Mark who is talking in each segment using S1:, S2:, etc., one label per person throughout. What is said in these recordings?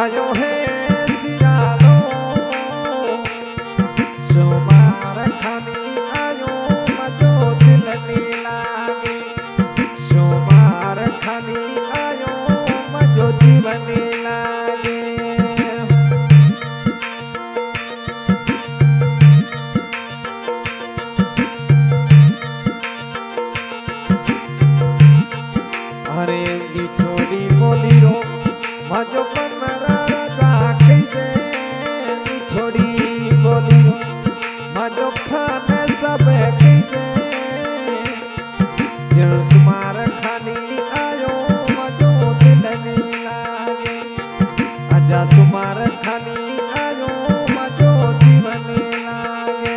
S1: आयो है सिरालो सोमार खानी आयो मजो दिल नी लागे सोमार खानी आयो मजो जीवन लागे अरे बिछोड़ी बोली रो मजो पमरा राजा कहे मिठोड़ी बोली रो मजो खाने सब कहे दिल सुमार खानी आयो मजो दिल नी लागे आजा सुमार खानी आयो मजो जीवन लागे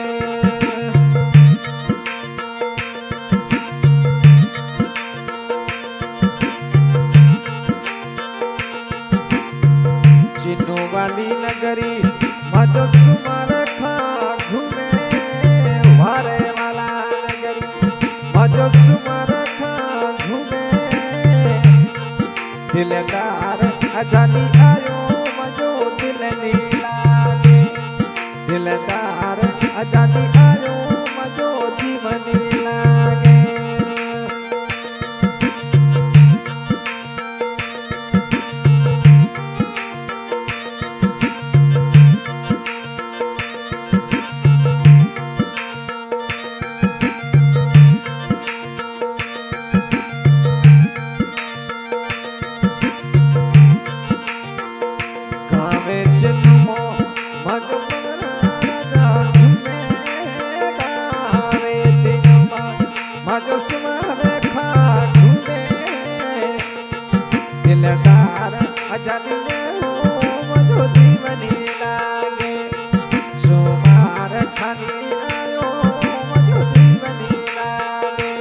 S1: चिन्नो वाली नगरी मजो सुमार खा घूमे वारे वाला नगरी मजो सुमार खा घूमे दिलदार अजानी आयो मजो दिल नी लागे दिलदार अजानी आयो मजो जीवन लागे दिलदार अजानी हो मजो जीवन लागे सोमार खानी आयो मजो जीवन लागे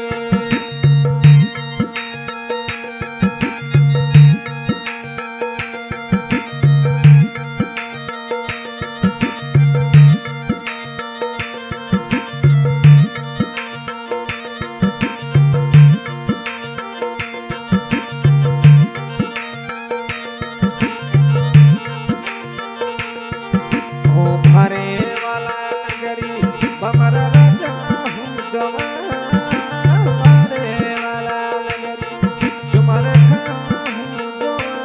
S1: भरे वाला नगरी बमरा राजा हूँ जवा भरे वाला नगरी सुमर खा हूँ जवा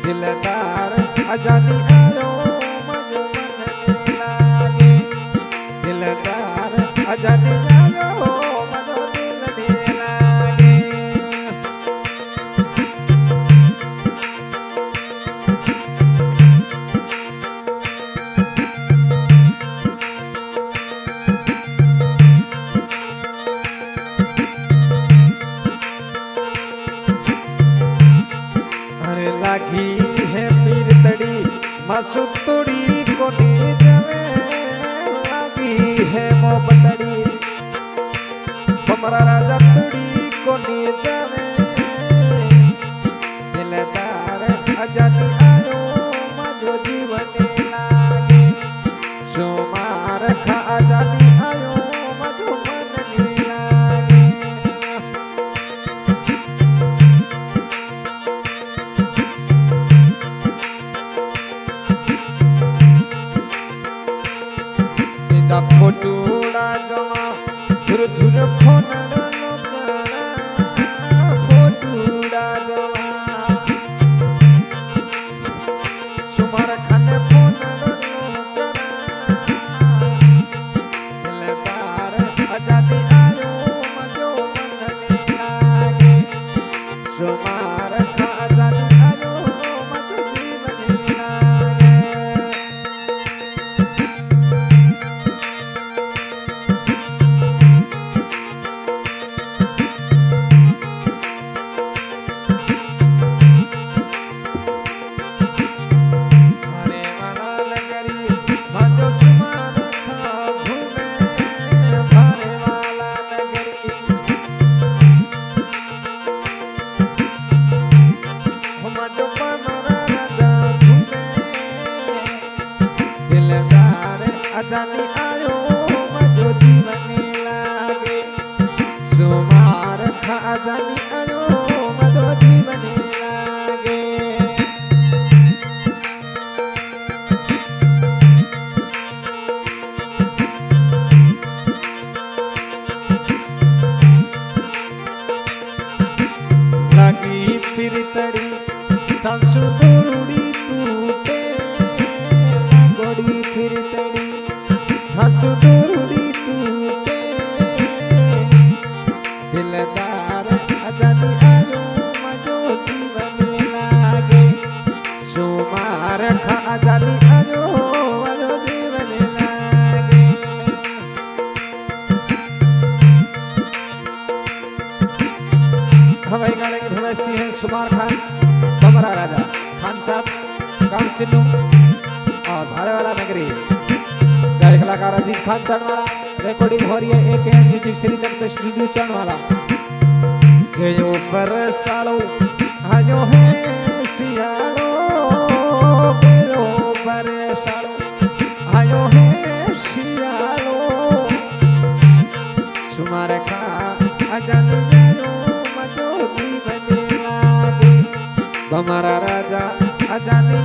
S1: दिलदार अजानी आयो मजो मन नी लागे दिलदार अजानी आयो मजो दिल नी लागे लागी है पीर तड़ी मसुतड़ी कोटी जवे लागी है मोबतड़ी बमरा राजा तड़ी कोटी जवे दिलदार अजानी आयो मजो जीवन लागे सोमार खा अजानी आयो मजो मन नी लागे फोटूड़ा जमा झुर झुर फोनड़ लोकड़ा फोटूड़ा जमा सुमार खाने फोनड़ लोकड़ा दिलदार अजानी आयो मजो मन नी लागे सुमार खा अजानी आयो मजो जीवन लागे अजानी आयो मजो जीवन लागे सुमार खा अजानी आयो मजो जीवन लागे। फिरतड़ी थासु दूरड़ी तूटे गोड़ी फिरतड़ी थासु दूरड़ी तूटे दिलदार अजानी आयो मजो जीवन लागे सुमार खा अजानी आयो मजो जीवन लागे हवाई गाड़ी की फरमाइश की है सुमार खान बमरा राजा खान साहब गाँव चिन्नू और भारे वाला नगरी गायक कलाकार अजीज खान चढ़वाला रिकॉर्डिंग हो रही है एक म्यूजिक श्री तख्त स्टूडियो चढ़वाला गयो पर सालो आयो है सियालो गयो पर सालो आयो है सियालो सुमार खा अजानी जायो मजो जीवन लागे बमरा राजा अजानी